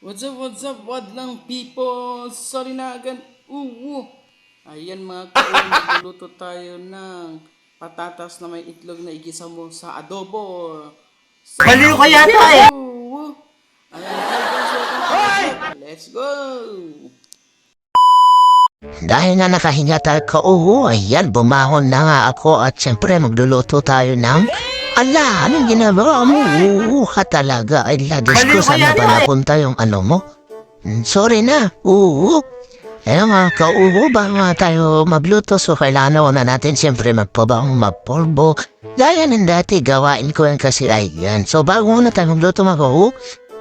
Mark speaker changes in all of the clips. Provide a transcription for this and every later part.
Speaker 1: What's up, wadlang people? Sorry na agad. Ayan mga kaon, magluluto tayo ng patatas na may itlog na igisa mo sa adobo. So,
Speaker 2: Baliw ka yata eh!
Speaker 1: Ayan, hi guys, welcome to my vlog. Let's go!
Speaker 2: Dahil nga nakahinga tayo ayan, bumahon na nga ako at siyempre magluluto tayo ng anong ginagawa mo? Ka talaga. Ay, ladis ko, sana ba napunta yung mo? Sorry na. Ayun nga, ba nga tayo magluto? So, kailangan na natin siyempre magpabang magpolbo. Gaya ng dati, gawain ko yan kasi ayan. So, bago na tayo magluto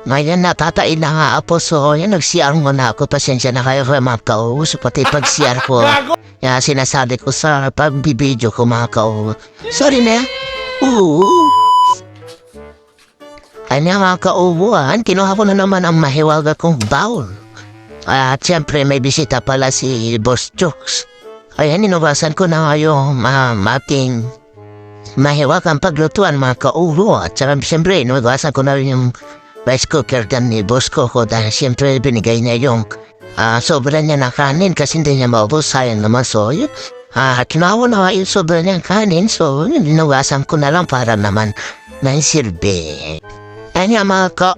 Speaker 2: ngayon natatain na nga ako. So, yan, nag-CR muna ako. Pasensya na kayo kaya mga so pati pag-CR ko. Yan, sinasabi ko sa pag-video ko mga Sorry na. Ay nga mga kaubuan, kinuha ko na naman ang mahiwaga kong bowl. At siyempre may bisita pala si Boss Jokes. Ayan, inubasan ko na nga yung ating mahiwagang paglutuan mga kaubo. At siyempre inubasan ko na rin yung rice cooker dyan ni Boss Coco dahil siyempre binigay niya yung sobra niya na kanin kasi hindi niya maubos, sayang naman. So yun, kinuha na yung sobra niyang kanin, so inuwasan ko na lang para naman naisirbe. Ay nga mga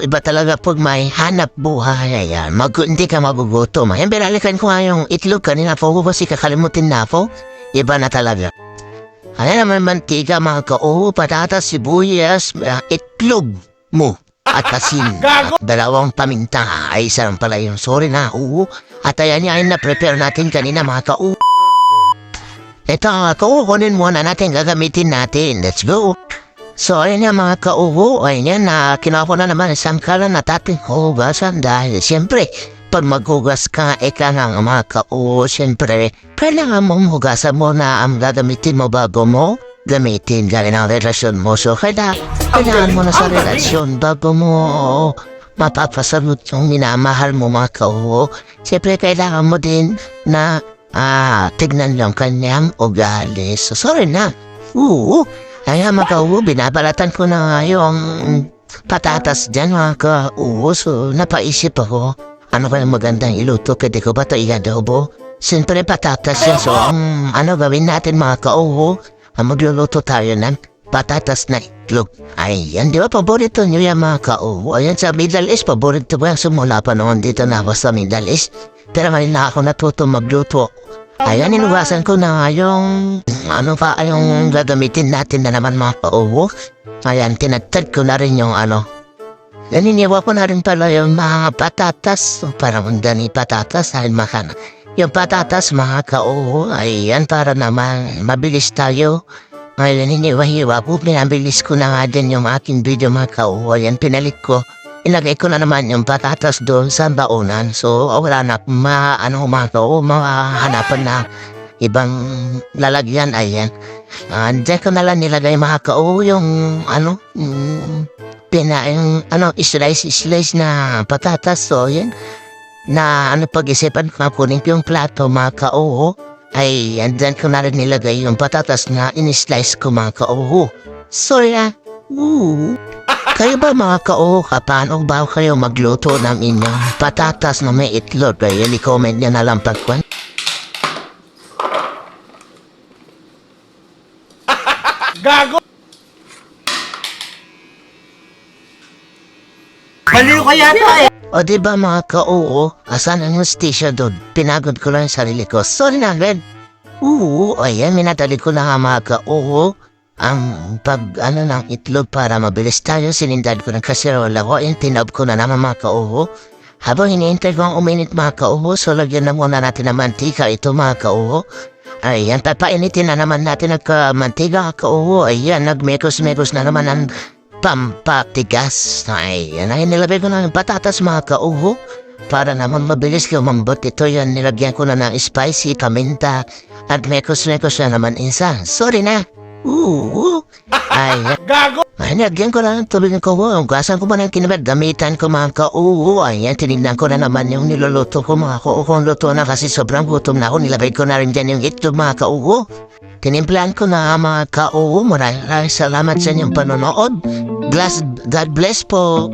Speaker 2: iba talaga pag may hanap buhay, ayan, hindi ka magugutom. Ayan, binalikan ko nga yung itlog kanina po, kasi kakalimutin na po, iba na talaga. Ayan naman mantika mga patatas, sibuyas, itlog mo at asin. Dalawang paminta, ay isa lang pala yung sorry na, At ayan yan na-prepare natin kanina mga Ito kunin muna natin, gagamitin natin. Let's go. So, ayan nga mga ayan yan, kinuha ko na naman isang kalan na ating hugasan dahil siyempre, pag maghugas ka, eka nga mga siyempre, kailangan mong hugasan mo na ang gagamitin mo bago mo gamitin gawin ang relasyon mo. So, kailangan mo na sa relasyon bago mo mapapasagot yung minamahal mo mga siyempre, kailangan mo din na tignan yung kanyang ugali. So, sorry na. Kaya mga binabalatan ko na nga yung patatas dyan mga so napaisip ako, ano kaya magandang iluto, pwede ko ba ito i-adobo? Siyempre patatas yan, so gawin natin mga magluluto tayo ng patatas na itlog. Ayan, di ba paborito nyo yan mga ayan sa Middle East, paborito ko yan, sumula pa noon dito na ako sa Middle East, pero ngayon na ako natuto magluto. Ayan, inuwasan ko na nga yung yung gagamitin natin na naman mga Ayan, tinatad ko na rin yung Naniniwa ko na rin pala yung mga patatas. Parang gani patatas dahil makana. Yung patatas mga ayan, para naman mabilis tayo. Ngayon, naniniwa-hiwa po, pinabilis ko na nga din yung aking video mga ayan, pinalit ko. Ilagay ko na naman yung patatas doon sa baunan. So, wala na mahanapan na ibang lalagyan. Ayan. Diyan ko na lang nilagay mga yung slice na patatas. So, yan. Na pag-isipan ko kunin ko yung plato mga ay, diyan ko na rin nilagay yung patatas na in-slice ko mga So, yan. Kayo ba mga paano ba kayo magluto ng inyong patatas na may itlog? Kaya i-comment nyo na lang pagkwan.
Speaker 1: Gago!
Speaker 2: Baliw ka yata eh! O diba mga asan ang hostisya doon? Pinagod ko lang yung sarili ko. Sorry na, Red. Ayan, minatali ko na nga mga ang ng itlog para mabilis tayo. Sinindad ko ng kasirola ko. Ayan, tinab ko na naman mga Habang hiniintay ko ang uminit mga so lagyan na muna natin ng mantika. Ito mga ayan, papainitin na naman natin ang mantika ayan, nagmekos-mekos na naman ang pampatigas. Ayan, nilagay ko na ng patatas mga para naman mabilis lumambot. Ito yan, nilagyan ko na ng spicy, paminta at mekos-mekos na naman isa. Sorry na. Ayan.
Speaker 1: Gago!
Speaker 2: Ay, nagyan ko na ng tubig ng Gasan ko ba ng kinabad? Gamitan ko mga Ayan, tinignan ko na naman yung niluluto ko mga kung luto na kasi sobrang gutom na ako. Nilagay ko na rin dyan yung itlog mga Tinimplahan ko na mga maraming salamat sa inyong panonood. God bless po.